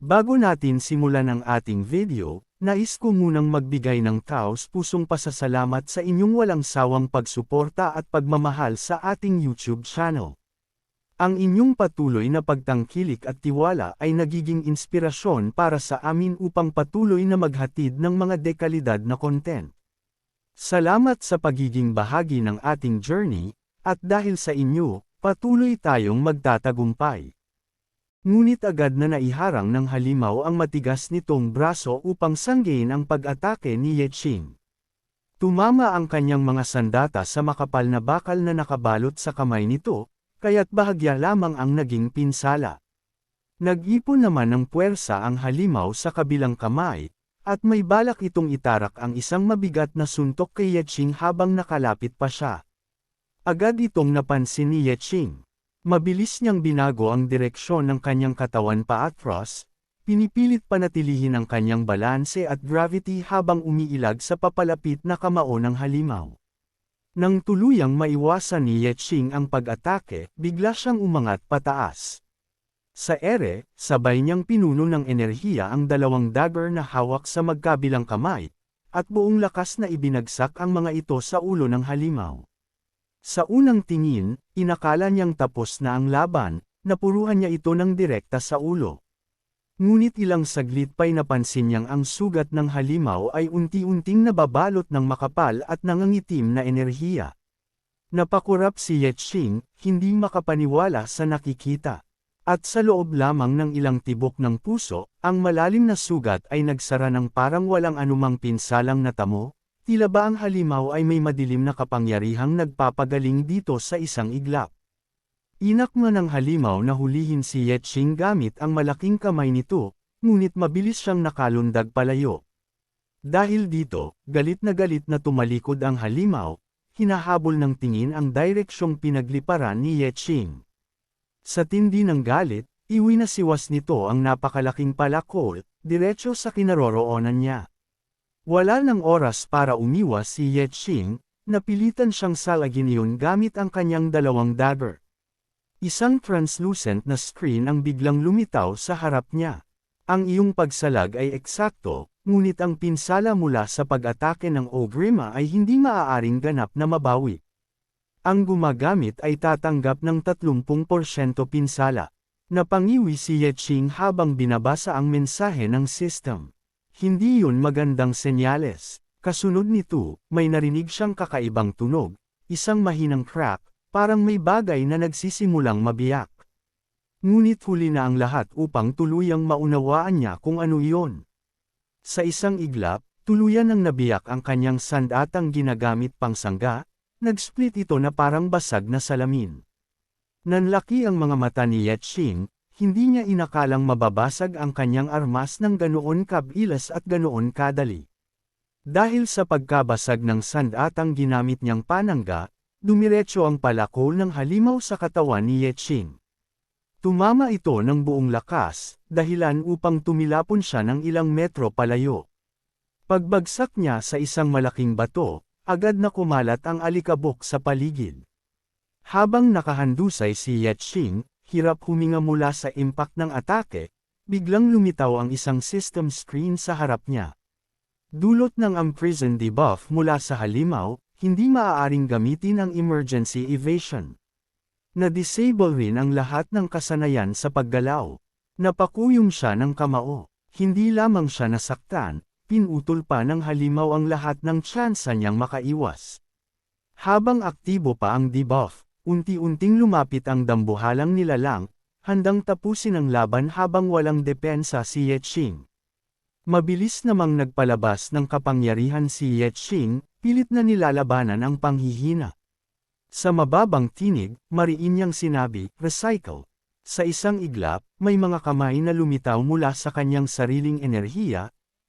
Bago natin simulan ang ating video, nais ko munang magbigay ng taos-pusong pasasalamat sa inyong walang sawang pagsuporta at pagmamahal sa ating YouTube channel. Ang inyong patuloy na pagtangkilik at tiwala ay nagiging inspirasyon para sa amin upang patuloy na maghatid ng mga dekalidad na content. Salamat sa pagiging bahagi ng ating journey, at dahil sa inyo, patuloy tayong magtatagumpay. Ngunit agad na naiharang ng halimaw ang matigas nitong braso upang sanggain ang pag-atake ni Ye Qing. Tumama ang kanyang mga sandata sa makapal na bakal na nakabalot sa kamay nito, kaya't bahagya lamang ang naging pinsala. Nag-ipon naman ng puwersa ang halimaw sa kabilang kamay, at may balak itong itarak ang isang mabigat na suntok kay Ye Qing habang nakalapit pa siya. Agad itong napansin ni Ye Qing. Mabilis niyang binago ang direksyon ng kanyang katawan paatras, pinipilit panatilihin ang kanyang balanse at gravity habang umiilag sa papalapit na kamao ng halimaw. Nang tuluyang maiwasan ni Ye Qing ang pag-atake, bigla siyang umangat pataas. Sa ere, sabay niyang pinuno ng enerhiya ang dalawang dagger na hawak sa magkabilang kamay, at buong lakas na ibinagsak ang mga ito sa ulo ng halimaw. Sa unang tingin, inakala niyang tapos na ang laban, napuruhan niya ito ng direkta sa ulo. Ngunit ilang saglit pa'y napansin niyang ang sugat ng halimaw ay unti-unting nababalot ng makapal at nangangitim na enerhiya. Napakurap si Ye Qing, hindi makapaniwala sa nakikita. At sa loob lamang ng ilang tibok ng puso, ang malalim na sugat ay nagsara ng parang walang anumang pinsalang natamo. Tila ba ang halimaw ay may madilim na kapangyarihang nagpapagaling dito sa isang iglap. Inakma ng halimaw na hulihin si Ye Qing gamit ang malaking kamay nito, ngunit mabilis siyang nakalundag palayo. Dahil dito, galit na tumalikod ang halimaw, hinahabol ng tingin ang direksyong pinagliparan ni Ye Qing. Sa tindi ng galit, iwinasiwas nito ang napakalaking palakol, diretso sa kinaroroonan niya. Wala ng oras para umiwas si Ye Qing, napilitan siyang salagin iyon gamit ang kanyang dalawang dagger. Isang translucent na screen ang biglang lumitaw sa harap niya. Ang iyong pagsalag ay eksakto, ngunit ang pinsala mula sa pag-atake ng Ogrima ay hindi maaaring ganap na mabawi. Ang gumagamit ay tatanggap ng 30% pinsala. Napangiwi si Ye Qing habang binabasa ang mensahe ng system. Hindi yun magandang senyales. Kasunod nito, may narinig siyang kakaibang tunog, isang mahinang crack, parang may bagay na nagsisimulang mabiyak. Ngunit huli na ang lahat upang tuluyang maunawaan niya kung ano iyon. Sa isang iglap, tuluyan nang nabiyak ang kanyang sandatang ginagamit pang sangga, nag-split ito na parang basag na salamin. Nanlaki ang mga mata ni Ye Qing. Hindi niya inakalang mababasag ang kanyang armas ng ganoon kabilis at ganoon kadali. Dahil sa pagkabasag ng sandatang ginamit niyang panangga, dumiretso ang palakol ng halimaw sa katawan ni Ye Qing. Tumama ito ng buong lakas, dahilan upang tumilapon siya ng ilang metro palayo. Pagbagsak niya sa isang malaking bato, agad na kumalat ang alikabok sa paligid. Habang nakahandusay si Ye Qing, hirap huminga mula sa impact ng atake, biglang lumitaw ang isang system screen sa harap niya. Dulot ng unprisoned debuff mula sa halimaw, hindi maaaring gamitin ang emergency evasion. Na-disable rin ang lahat ng kasanayan sa paggalaw. Napakuyom siya ng kamao. Hindi lamang siya nasaktan, pinutol pa ng halimaw ang lahat ng tsansa niyang makaiwas. Habang aktibo pa ang debuff, unti-unting lumapit ang dambuhalang nilalang, handang tapusin ang laban habang walang depensa si Ye Qing. Mabilis namang nagpalabas ng kapangyarihan si Ye Qing, pilit na nilalabanan ang panghihina. Sa mababang tinig, mariin niyang sinabi, "Recycle." Sa isang iglap, may mga kamay na lumitaw mula sa kanyang sariling enerhiya,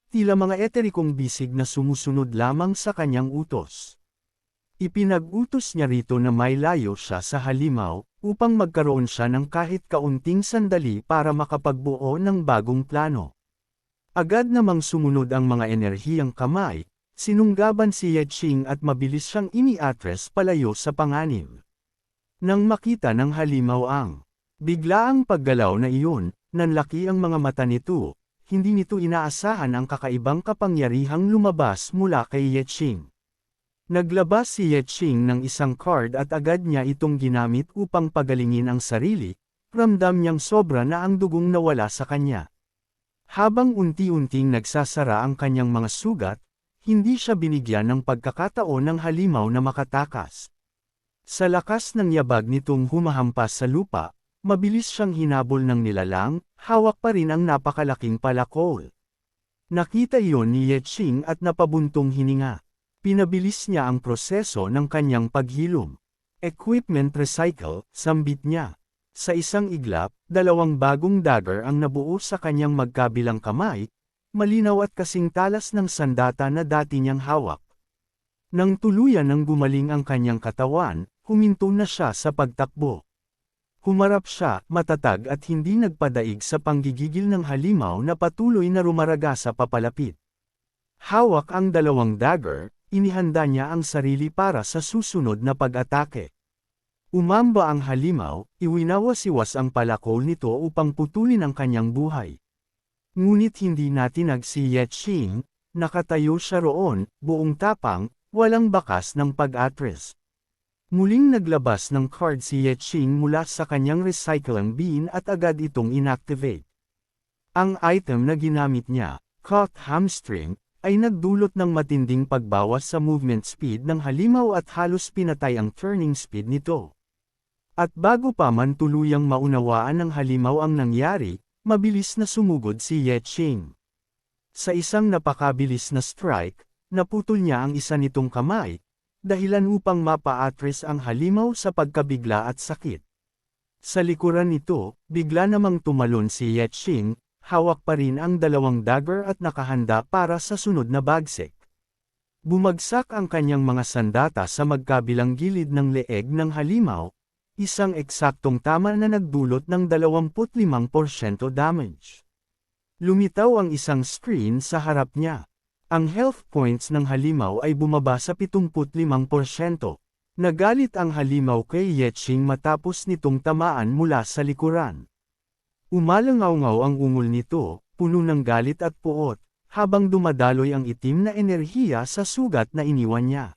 tila mga eterikong bisig na sumusunod lamang sa kanyang utos. Ipinag-utos niya rito na may layo siya sa halimaw, upang magkaroon siya ng kahit kaunting sandali para makapagbuo ng bagong plano. Agad namang sumunod ang mga enerhiyang kamay, sinunggaban si Ye Qing at mabilis siyang iniatres palayo sa panganib. Nang makita ng halimaw ang biglaang paggalaw na iyon, nanlaki ang mga mata nito, hindi nito inaasahan ang kakaibang kapangyarihang lumabas mula kay Yeching. Naglabas si Yeching ng isang card at agad niya itong ginamit upang pagalingin ang sarili, ramdam niyang sobra na ang dugong nawala sa kanya. Habang unti-unting nagsasara ang kanyang mga sugat, hindi siya binigyan ng pagkakataon ng halimaw na makatakas. Sa lakas ng yabag nitong humahampas sa lupa, mabilis siyang hinabol ng nilalang, hawak pa rin ang napakalaking palakol. Nakita iyon ni Yeching at napabuntong hininga. Pinabilis niya ang proseso ng kanyang paghilom. Equipment recycle, sambit niya. Sa isang iglap, 2 bagong dagger ang nabuo sa kanyang magkabilang kamay, malinaw at kasing talas ng sandata na dati niyang hawak. Nang tuluyan ng gumaling ang kanyang katawan, huminto na siya sa pagtakbo. Humarap siya, matatag at hindi nagpadaig sa panggigigil ng halimaw na patuloy na rumaraga sa papalapit. Hawak ang 2 dagger, inihanda niya ang sarili para sa susunod na pag-atake. Umamba ang halimaw, iwinawasiwas ang palakol nito upang putulin ang kanyang buhay. Ngunit hindi natinag si Yeching, nakatayo siya roon, buong tapang, walang bakas ng pag-atras. Muling naglabas ng card si Yeching mula sa kanyang recycling bin at agad itong inactivate. Ang item na ginamit niya, caught hamstring, ay nagdulot ng matinding pagbawas sa movement speed ng halimaw at halos pinatay ang turning speed nito. At bago pa man tuluyang maunawaan ng halimaw ang nangyari, mabilis na sumugod si Yeching. Sa isang napakabilis na strike, naputol niya ang isa nitong kamay, dahilan upang mapa-atras ang halimaw sa pagkabigla at sakit. Sa likuran nito, bigla namang tumalon si Yeching, hawak pa rin ang 2 dagger at nakahanda para sa sunod na bagsik. Bumagsak ang kanyang mga sandata sa magkabilang gilid ng leeg ng halimaw, isang eksaktong tama na nagdulot ng 25% damage. Lumitaw ang isang screen sa harap niya. Ang health points ng halimaw ay bumaba sa 75%. Nagalit ang halimaw kay Yeching matapos nitong tamaan mula sa likuran. Umalangaw-ngaw ang ungol nito, puno ng galit at puot, habang dumadaloy ang itim na enerhiya sa sugat na iniwan niya.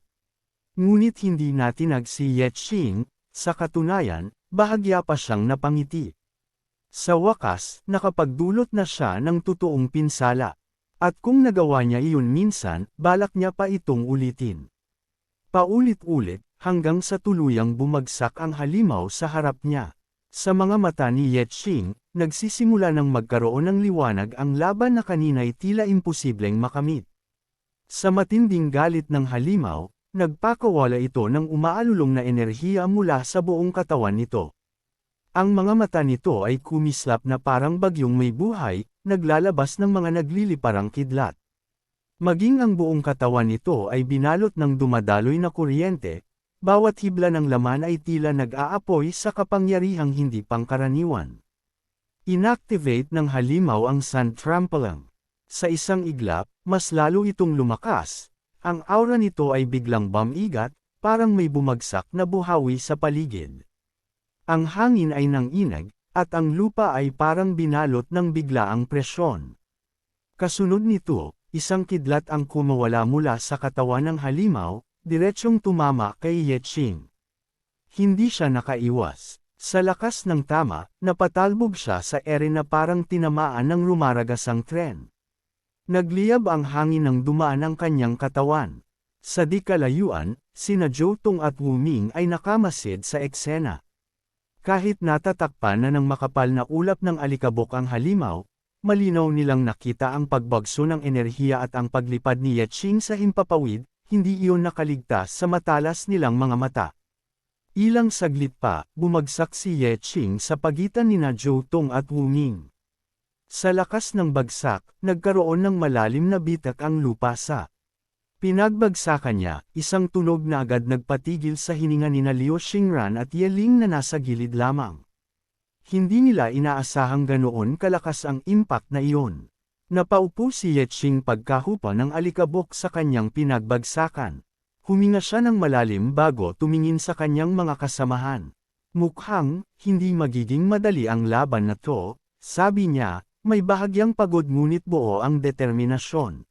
Ngunit hindi natinag si Yeching, sa katunayan, bahagya pa siyang napangiti. Sa wakas, nakapagdulot na siya ng totoong pinsala. At kung nagawa niya iyon minsan, balak niya pa itong ulitin. Paulit-ulit, hanggang sa tuluyang bumagsak ang halimaw sa harap niya. Sa mga mata ni Yeching, nagsisimula ng magkaroon ng liwanag ang laban na kanina'y tila imposibleng makamit. Sa matinding galit ng halimaw, nagpakawala ito ng umaalulong na enerhiya mula sa buong katawan nito. Ang mga mata nito ay kumislap na parang bagyong may buhay, naglalabas ng mga nagliliparang kidlat. Maging ang buong katawan nito ay binalot ng dumadaloy na kuryente, bawat hibla ng laman ay tila nag-aapoy sa kapangyarihang hindi pangkaraniwan. Inactivate ng halimaw ang sand trampoline. Sa isang iglap, mas lalo itong lumakas. Ang aura nito ay biglang bumigat, parang may bumagsak na buhawi sa paligid. Ang hangin ay nanginag, at ang lupa ay parang binalot ng biglaang presyon. Kasunod nito, isang kidlat ang kumawala mula sa katawan ng halimaw, diretsyong tumama kay Yeching. Hindi siya nakaiwas. Sa lakas ng tama, napatalbog siya sa ere na parang tinamaan ng rumaragasang tren. Nagliyab ang hangin ng dumaan ang kanyang katawan. Sa di kalayuan, sina Jotong at Wu Ming ay nakamasid sa eksena. Kahit natatakpan na ng makapal na ulap ng alikabok ang halimaw, malinaw nilang nakita ang pagbagso ng enerhiya at ang paglipad ni Yeching sa himpapawid, hindi iyon nakaligtas sa matalas nilang mga mata. Ilang saglit pa, bumagsak si Yeching sa pagitan nina Jotong at Wu Ming. Sa lakas ng bagsak, nagkaroon ng malalim na bitak ang lupa sa pinagbagsakan niya, isang tunog na agad nagpatigil sa hininga nina Liu Xingran at Ye Ling na nasa gilid lamang. Hindi nila inaasahang ganoon kalakas ang impact na iyon. Napaupo si Yeching pagkahupa ng alikabok sa kanyang pinagbagsakan. Huminga siya ng malalim bago tumingin sa kanyang mga kasamahan. Mukhang, hindi magiging madali ang laban na to, Sabi niya, may bahagyang pagod ngunit buo ang determinasyon.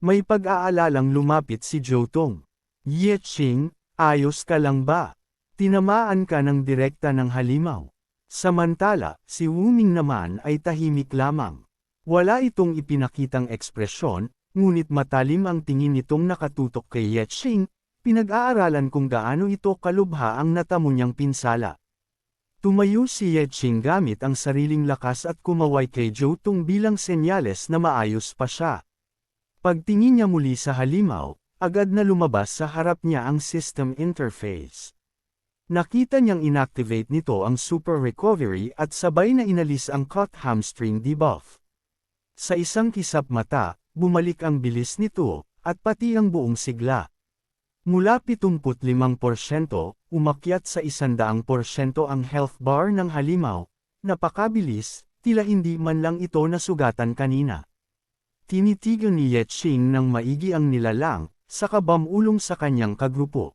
May pag-aalalang lumapit si Jotong. Yeching, ayos ka lang ba? Tinamaan ka ng direkta ng halimaw. Samantala, si Wuming naman ay tahimik lamang. Wala itong ipinakitang ekspresyon, ngunit matalim ang tingin nitong nakatutok kay Yeching, pinag-aaralan kung gaano ito kalubha ang natamo niyang pinsala. Tumayo si Yeching gamit ang sariling lakas at kumaway kay Jotong bilang senyales na maayos pa siya. Pagtingin niya muli sa halimaw, agad na lumabas sa harap niya ang system interface. Nakita niyang inactivate nito ang super recovery at sabay na inalis ang cut hamstring debuff. Sa isang kisap mata, bumalik ang bilis nito, at pati ang buong sigla. Mula 75%, umakyat sa 100% ang health bar ng halimaw, napakabilis, tila hindi man lang ito nasugatan kanina. Tinitigan ni Yeching ng maigi ang nilalang, saka bumulong sa kanyang kagrupo.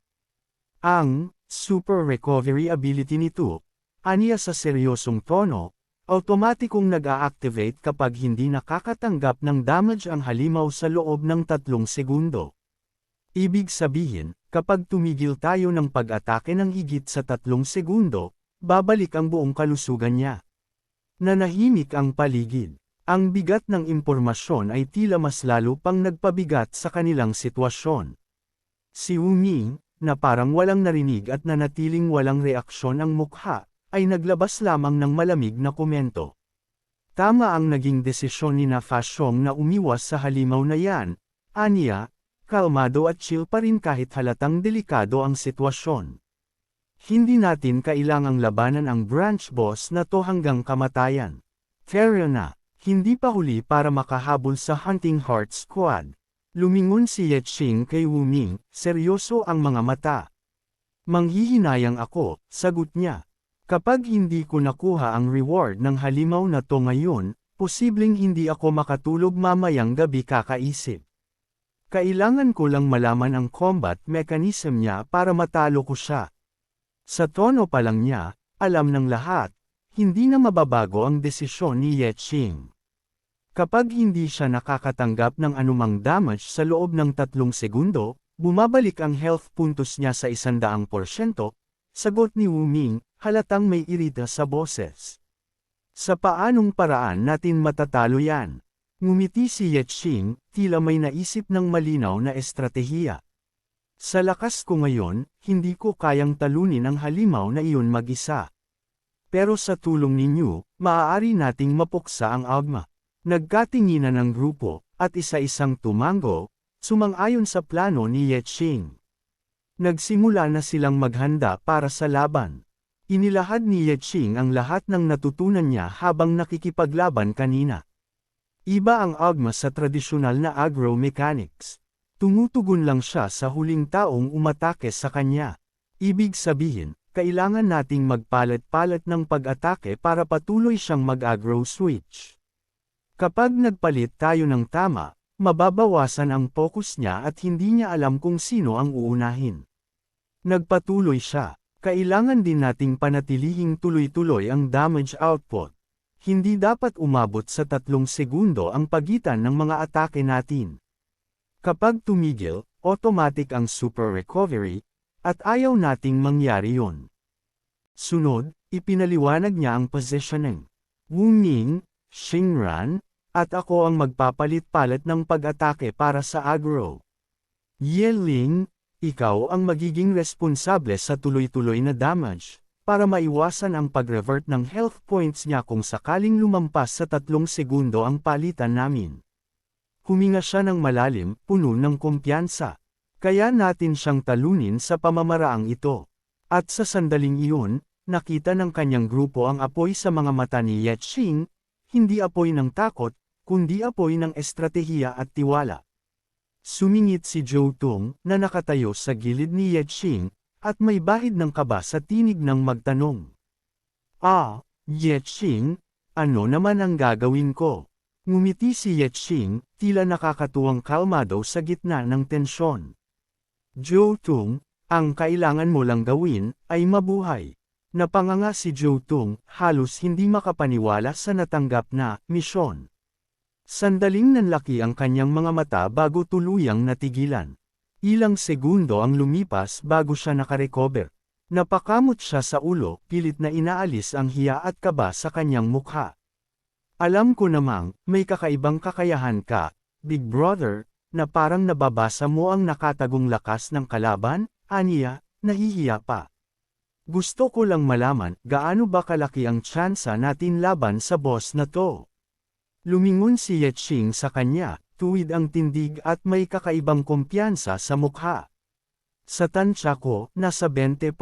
Ang super recovery ability nito, aniya sa seryosong tono, automatikong nag-a-activate kapag hindi nakakatanggap ng damage ang halimaw sa loob ng 3 segundo. Ibig sabihin, kapag tumigil tayo ng pag-atake ng higit sa 3 segundo, babalik ang buong kalusugan niya. Nanahimik ang paligid. Ang bigat ng impormasyon ay tila mas lalo pang nagpabigat sa kanilang sitwasyon. Si Wuming, na parang walang narinig at nanatiling walang reaksyon ang mukha, ay naglabas lamang ng malamig na komento. Tama ang naging desisyon ni Fa Xiong na umiwas sa halimaw na yan, aniya, kalmado at chill pa rin kahit halatang delikado ang sitwasyon. Hindi natin kailangang labanan ang branch boss na to hanggang kamatayan. Fair na, hindi pa huli para makahabol sa Hunting Heart Squad. Lumingon si Yeching kay Wuming, seryoso ang mga mata. Manghihinayang ako, sagot niya. Kapag hindi ko nakuha ang reward ng halimaw na to ngayon, posibleng hindi ako makatulog mamayang gabi kakaisip. Kailangan ko lang malaman ang combat mechanism niya para matalo ko siya. Sa tono pa lang niya, alam ng lahat, hindi na mababago ang desisyon ni Yeching. Kapag hindi siya nakakatanggap ng anumang damage sa loob ng 3 segundo, bumabalik ang health puntos niya sa 100%, sagot ni Wuming, halatang may irita sa boses. Sa paanong paraan natin matatalo yan? Ngumiti si Yeching, tila may naisip ng malinaw na estratehiya. Sa lakas ko ngayon, hindi ko kayang talunin ang halimaw na iyon mag-isa. Pero sa tulong ninyo, maaari nating mapuksa ang agma. Nagkatinginan ng grupo, at isa-isang tumango, sumang-ayon sa plano ni Yeching. Nagsimula na silang maghanda para sa laban. Inilahad ni Yeching ang lahat ng natutunan niya habang nakikipaglaban kanina. Iba ang agma sa tradisyonal na agro mechanics. Tumutugon lang siya sa huling taong umatake sa kanya. Ibig sabihin, kailangan nating magpalat-palat ng pag-atake para patuloy siyang mag-agro switch. Kapag nagpalit tayo ng tama, mababawasan ang focus niya at hindi niya alam kung sino ang uunahin. Nagpatuloy siya, kailangan din nating panatilihing tuloy-tuloy ang damage output. Hindi dapat umabot sa 3 segundo ang pagitan ng mga atake natin. Kapag tumigil, automatic ang super recovery, at ayaw nating mangyari yon. Sunod, ipinaliwanag niya ang positioning. Wuming, Xingran, at ako ang magpapalit-palit ng pag-atake para sa agro. Yeling, ikaw ang magiging responsable sa tuloy-tuloy na damage, para maiwasan ang pag-revert ng health points niya kung sakaling lumampas sa 3 segundo ang palitan namin. Huminga siya ng malalim, puno ng kumpiyansa. Kaya natin siyang talunin sa pamamaraang ito. At sa sandaling iyon, nakita ng kanyang grupo ang apoy sa mga mata ni Yeching, hindi apoy ng takot, kundi apoy ng estratehiya at tiwala. Sumingit si Jotong, na nakatayo sa gilid ni Yeching, at may bahid ng kaba sa tinig ng magtanong. Yeching, ano naman ang gagawin ko? Ngumiti si Yeching, tila nakakatuwang kalmado sa gitna ng tensyon. Jotong, ang kailangan mo lang gawin, ay mabuhay. Napanganga si Zhou Tung, halos hindi makapaniwala sa natanggap na misyon. Sandaling nanlaki ang kanyang mga mata bago tuluyang natigilan. Ilang segundo ang lumipas bago siya nakarecover. Napakamot siya sa ulo, pilit na inaalis ang hiya at kaba sa kanyang mukha. Alam ko namang, may kakaibang kakayahan ka, Big Brother, na parang nababasa mo ang nakatagong lakas ng kalaban, aniya, nahihiya pa. Gusto ko lang malaman, gaano ba kalaki ang tsansa natin laban sa boss na to? Lumingon si Yetching sa kanya, tuwid ang tindig at may kakaibang kumpiyansa sa mukha. Sa tansya ko, nasa 20%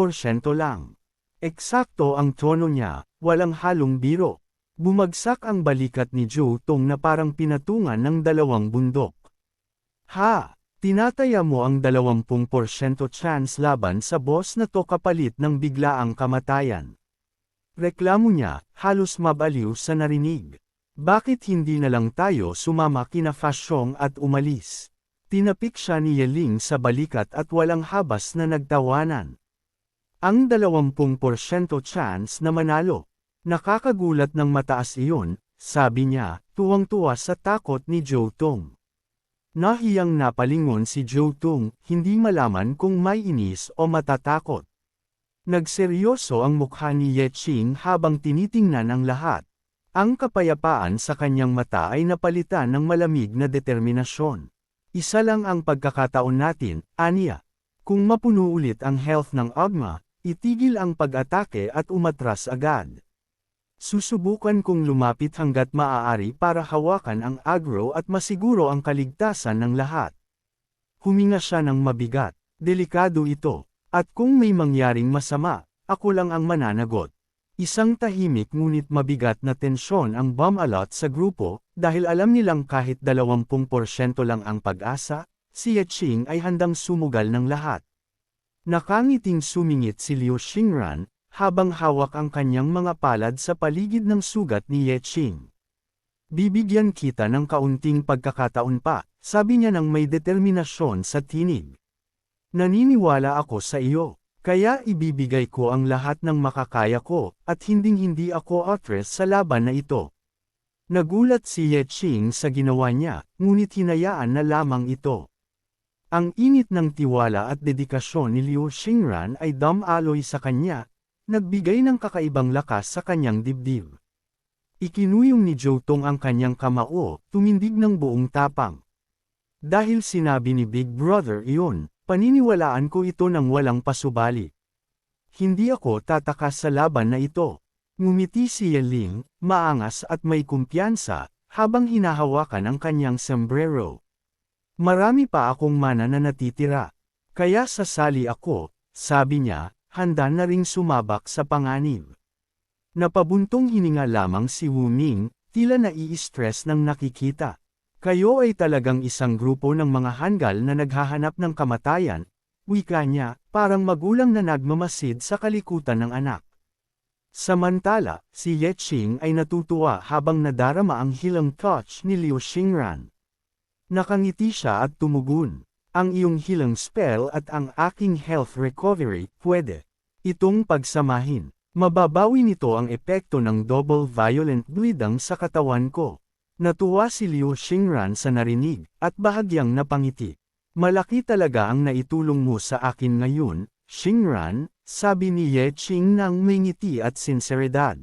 lang. Eksakto ang tono niya, walang halong biro. Bumagsak ang balikat ni Zhou Tung na parang pinatungan ng dalawang bundok. Ha! Tinataya mo ang 20% chance laban sa boss na to kapalit ng biglaang kamatayan. Reklamo niya, halos mabaliw sa narinig. Bakit hindi na lang tayo sumama kina Fashong at umalis? Tinapik siya ni Yeling sa balikat at walang habas na nagtawanan. Ang 20% chance na manalo. Nakakagulat ng mataas iyon, sabi niya, tuwang-tuwa sa takot ni Zhou Tung. Nahiyang napalingon si Zhou Tung, hindi malaman kung may inis o matatakot. Nagseryoso ang mukha ni Yetching habang tinitingnan ang lahat. Ang kapayapaan sa kanyang mata ay napalitan ng malamig na determinasyon. Isa lang ang pagkakataon natin, aniya. Kung mapuno ulit ang health ng Agma, itigil ang pag-atake at umatras agad. Susubukan kong lumapit hanggat maaari para hawakan ang agro at masiguro ang kaligtasan ng lahat. Huminga siya ng mabigat, delikado ito, at kung may mangyaring masama, ako lang ang mananagot. Isang tahimik ngunit mabigat na tensyon ang bumalot sa grupo, dahil alam nilang kahit 20% lang ang pag-asa, si Yetching ay handang sumugal ng lahat. Nakangiting sumingit si Liu Xingran, habang hawak ang kanyang mga palad sa paligid ng sugat ni Yetching. Bibigyan kita ng kaunting pagkakataon pa, sabi niya nang may determinasyon sa tinig. Naniniwala ako sa iyo, kaya ibibigay ko ang lahat ng makakaya ko, at hinding-hindi ako atras sa laban na ito. Nagulat si Yetching sa ginawa niya, ngunit hinayaan na lamang ito. Ang init ng tiwala at dedikasyon ni Liu Xingran ay dumaloy sa kanya, nagbigay ng kakaibang lakas sa kanyang dibdib. Ikinuyong ni Zhou Tung ang kanyang kamao, tumindig ng buong tapang. Dahil sinabi ni Big Brother iyon, paniniwalaan ko ito ng walang pasubali. Hindi ako tatakas sa laban na ito. Ngumiti si Yeling, maangas at may kumpiyansa, habang hinahawakan ang kanyang sombrero. Marami pa akong mana na natitira. Kaya sasali ako, sabi niya, handa na ring sumabak sa panganib. Napabuntong hininga lamang si Wu Ming, tila nai-stress nang nakikita. Kayo ay talagang isang grupo ng mga hanggal na naghahanap ng kamatayan, wika niya, parang magulang na nagmamasid sa kalikutan ng anak. Samantala, si Yetching ay natutuwa habang nadarama ang hilang touch ni Liu Xingran. Nakangiti siya at tumugon. Ang iyong healing spell at ang aking health recovery, pwede itong pagsamahin. Mababawi nito ang epekto ng double violent bleeding sa katawan ko. Natuwa si Liu Xingran sa narinig, at bahagyang napangiti. Malaki talaga ang naitulong mo sa akin ngayon, Xingran, sabi ni Yetching nang may ngiti at sinseridad.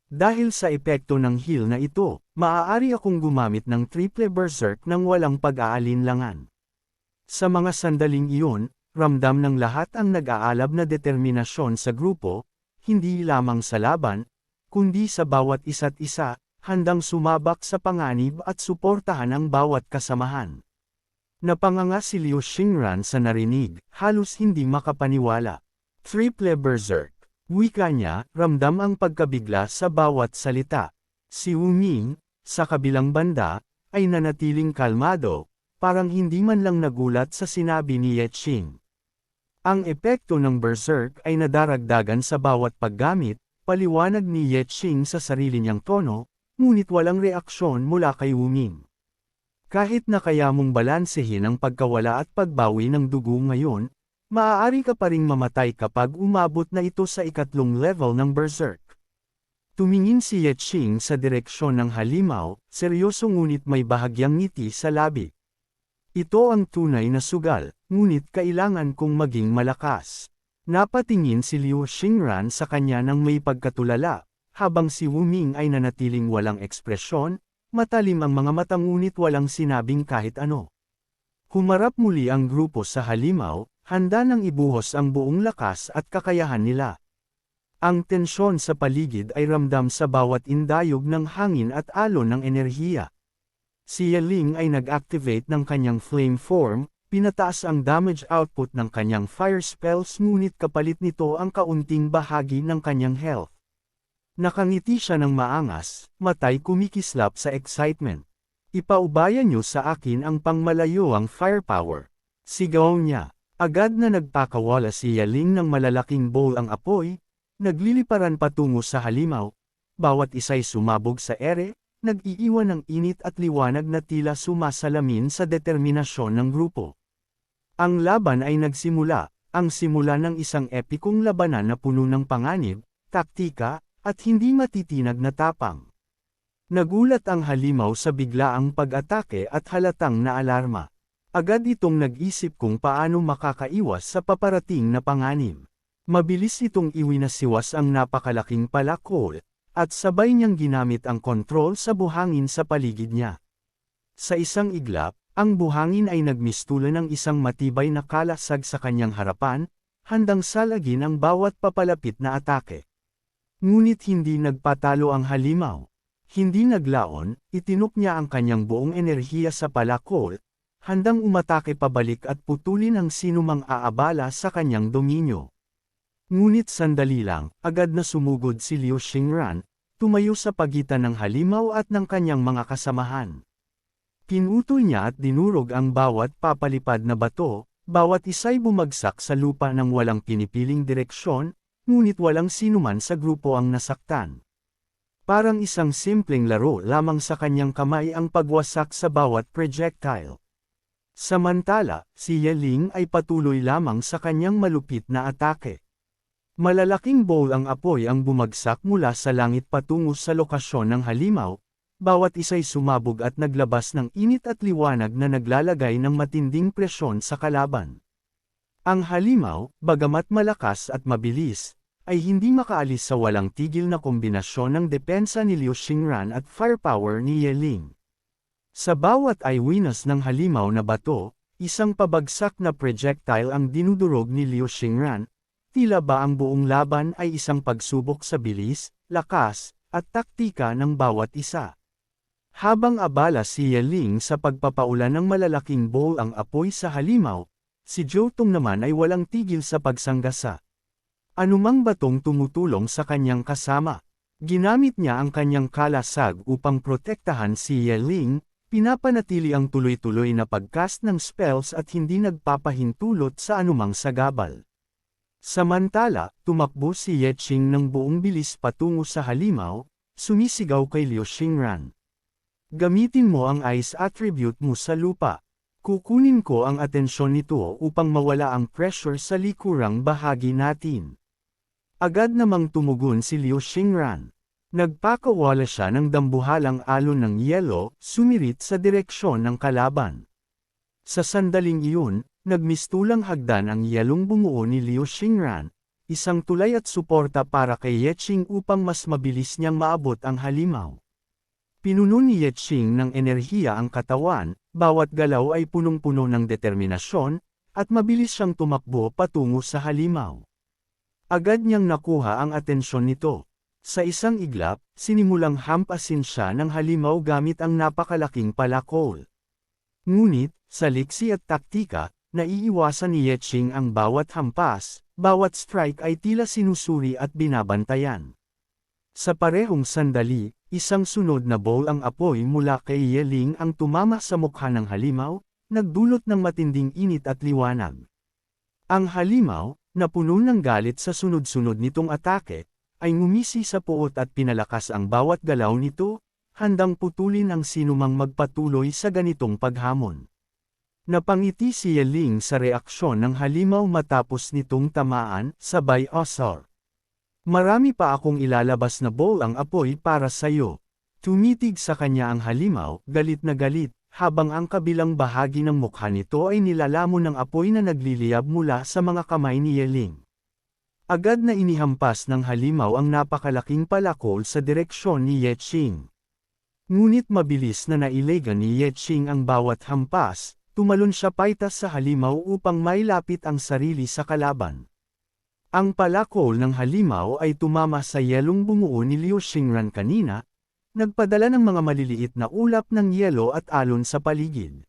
Dahil sa epekto ng heal na ito, maaari akong gumamit ng triple berserk nang walang pag-aalinlangan. Sa mga sandaling iyon, ramdam ng lahat ang nag-aalab na determinasyon sa grupo, hindi lamang sa laban, kundi sa bawat isa't isa, handang sumabak sa panganib at suportahan ang bawat kasamahan. Napanganga si Liu Xingran sa narinig, halos hindi makapaniwala. Triple berserk. Wika niya, ramdam ang pagkabigla sa bawat salita. Si Wu Ming, sa kabilang banda, ay nanatiling kalmado, parang hindi man lang nagulat sa sinabi ni Yetching. Ang epekto ng berserk ay nadaragdagan sa bawat paggamit, paliwanag ni Yetching sa sarili niyang tono, ngunit walang reaksyon mula kay Wu Ming. Kahit na kaya mong balansehin ang pagkawala at pagbawi ng dugo ngayon, Maaari ka pa ring mamatay kapag umabot na ito sa ikatlong level ng Berserk. Tumingin si Ye Qing sa direksyon ng halimaw, seryoso ngunit may bahagyang ngiti sa labi. Ito ang tunay na sugal, ngunit kailangan kong maging malakas. Napatingin si Liu Xingran sa kanya nang may pagkatulala, habang si Wu Ming ay nanatiling walang ekspresyon, matalim ang mga mata ngunit walang sinabing kahit ano. Humarap muli ang grupo sa halimaw, handa nang ibuhos ang buong lakas at kakayahan nila. Ang tensyon sa paligid ay ramdam sa bawat indayog ng hangin at alon ng enerhiya. Si Ye Ling ay nag-activate ng kanyang flame form, pinataas ang damage output ng kanyang fire spells ngunit kapalit nito ang kaunting bahagi ng kanyang health. Nakangiti siya ng maangas, matay kumikislap sa excitement. Ipaubaya niyo sa akin ang pangmalayuang firepower. Sigaw niya. Agad na nagpakawala si Ye Ling ng malalaking bowl ang apoy, nagliliparan patungo sa halimaw, bawat isa'y sumabog sa ere, nag-iiwan ng init at liwanag na tila sumasalamin sa determinasyon ng grupo. Ang laban ay nagsimula, ang simula ng isang epikong labanan na puno ng panganib, taktika, at hindi matitinag na tapang. Nagulat ang halimaw sa biglaang pag-atake at halatang naalarma. Agad itong nag-isip kung paano makakaiwas sa paparating na panganib. Mabilis itong iwinasiwas ang napakalaking palakol, at sabay niyang ginamit ang kontrol sa buhangin sa paligid niya. Sa isang iglap, ang buhangin ay nagmistulan ng isang matibay na kalasag sa kanyang harapan, handang salagin ang bawat papalapit na atake. Ngunit hindi nagpatalo ang halimaw. Hindi naglaon, itinok niya ang kanyang buong enerhiya sa palakol, handang umatake pabalik at putulin ang sinumang aabala sa kanyang dominyo. Ngunit sandali lang, agad na sumugod si Liu Xingran, tumayo sa pagitan ng halimaw at ng kanyang mga kasamahan. Pinutol niya at dinurog ang bawat papalipad na bato, bawat isa'y bumagsak sa lupa ng walang pinipiling direksyon, ngunit walang sinuman sa grupo ang nasaktan. Parang isang simpleng laro lamang sa kanyang kamay ang pagwasak sa bawat projectile. Samantala, si Ye Ling ay patuloy lamang sa kanyang malupit na atake. Malalaking bowl ang apoy ang bumagsak mula sa langit patungo sa lokasyon ng halimaw, bawat isa'y sumabog at naglabas ng init at liwanag na naglalagay ng matinding presyon sa kalaban. Ang halimaw, bagamat malakas at mabilis, ay hindi makaalis sa walang tigil na kombinasyon ng depensa ni Liu Xingran at firepower ni Ye Ling. Sa bawat eyewitness ng halimaw na bato, isang pabagsak na projectile ang dinudurog ni Liu Xingran, tila ba ang buong laban ay isang pagsubok sa bilis, lakas, at taktika ng bawat isa. Habang abala si Ye Ling sa pagpapaulan ng malalaking bowl ang apoy sa halimaw, si Zhou Tong naman ay walang tigil sa pagsanggasa. Anumang batong tumutulong sa kanyang kasama. Ginamit niya ang kanyang kalasag upang protektahan si Ye Ling, pinapanatili ang tuloy-tuloy na pagcast ng spells at hindi nagpapahintulot sa anumang sagabal. Samantala, tumakbo si Ye Qing ng buong bilis patungo sa halimaw, sumisigaw kay Liu Xingran. Gamitin mo ang ice attribute mo sa lupa. Kukunin ko ang atensyon nito upang mawala ang pressure sa likurang bahagi natin. Agad namang tumugon si Liu Xingran. Nagpakawala siya ng dambuhalang alon ng yelo, sumirit sa direksyon ng kalaban. Sa sandaling iyon, nagmistulang hagdan ang yelong bumuo ni Liu Xingran, isang tulay at suporta para kay Ye Qing upang mas mabilis niyang maabot ang halimaw. Pinuno ni Ye Qing ng enerhiya ang katawan, bawat galaw ay punong-puno ng determinasyon, at mabilis siyang tumakbo patungo sa halimaw. Agad niyang nakuha ang atensyon nito. Sa isang iglap, sinimulang hampasin siya ng halimaw gamit ang napakalaking palakol. Ngunit, sa liksi at taktika, naiiwasan ni Ye Qing ang bawat hampas, bawat strike ay tila sinusuri at binabantayan. Sa parehong sandali, isang sunod na bowl ang apoy mula kay Ye Ling ang tumama sa mukha ng halimaw, nagdulot ng matinding init at liwanag. Ang halimaw, na puno ng galit sa sunod-sunod nitong atake, ay ngumisi sa puot at pinalakas ang bawat galaw nito, handang putulin ang sinumang magpatuloy sa ganitong paghamon. Napangiti si Yeling sa reaksyon ng halimaw matapos nitong tamaan, sabay asar. Marami pa akong ilalabas na bowl ang apoy para sayo. Tumitig sa kanya ang halimaw, galit na galit, habang ang kabilang bahagi ng mukha nito ay nilalamon ng apoy na nagliliyab mula sa mga kamay ni Yeling. Agad na inihampas ng halimaw ang napakalaking palakol sa direksyon ni Yeching. Ngunit mabilis na nailegan ni Yeching ang bawat hampas, tumalon siya paitas sa halimaw upang mailapit ang sarili sa kalaban. Ang palakol ng halimaw ay tumama sa yelong bumuo ni Liu Xingran kanina, nagpadala ng mga maliliit na ulap ng yelo at alon sa paligid.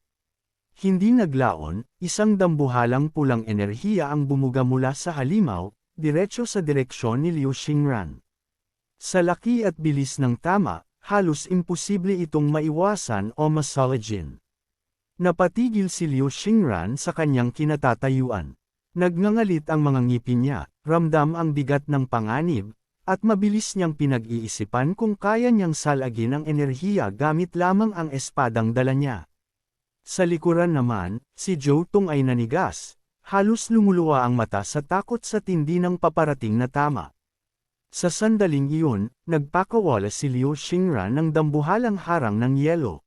Hindi naglaon, isang dambuhalang pulang enerhiya ang bumuga mula sa halimaw, diretso sa direksyon ni Liu Xingran. Sa laki at bilis ng tama, halos imposible itong maiwasan o masalagin. Napatigil si Liu Xingran sa kanyang kinatatayuan. Nagngangalit ang mga ngipin niya, ramdam ang bigat ng panganib, at mabilis niyang pinag-iisipan kung kaya niyang salagin ang enerhiya gamit lamang ang espadang dala niya. Sa likuran naman, si Zhou Tong ay nanigas, halos lumuluwa ang mata sa takot sa tindi ng paparating na tama. Sa sandaling iyon, nagpakawala si Liu Xingran ng dambuhalang harang ng yelo.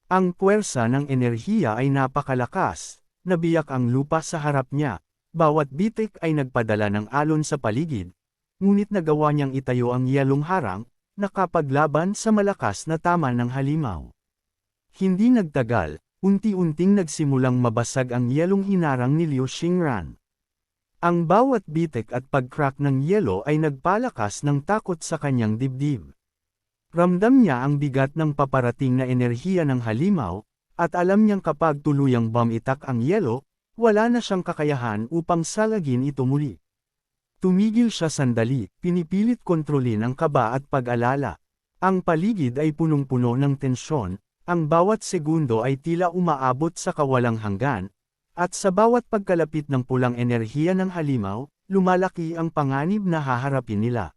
Ang puwersa ng enerhiya ay napakalakas, nabiyak ang lupa sa harap niya, bawat bitik ay nagpadala ng alon sa paligid, ngunit nagawa niyang itayo ang yelong harang, nakapaglaban sa malakas na tama ng halimaw. Hindi nagtagal, unti-unting nagsimulang mabasag ang yelong hinarang ni Liu Xingran. Ang bawat bitik at pag-crack ng yelo ay nagpalakas ng takot sa kanyang dibdib. Ramdam niya ang bigat ng paparating na enerhiya ng halimaw, at alam niyang kapag tuluyang bumitak ang yelo, wala na siyang kakayahan upang salagin ito muli. Tumigil siya sandali, pinipilit kontrolin ang kaba at pag-alala. Ang paligid ay punong-puno ng tensyon, ang bawat segundo ay tila umaabot sa kawalang hanggan, at sa bawat pagkalapit ng pulang enerhiya ng halimaw, lumalaki ang panganib na haharapin nila.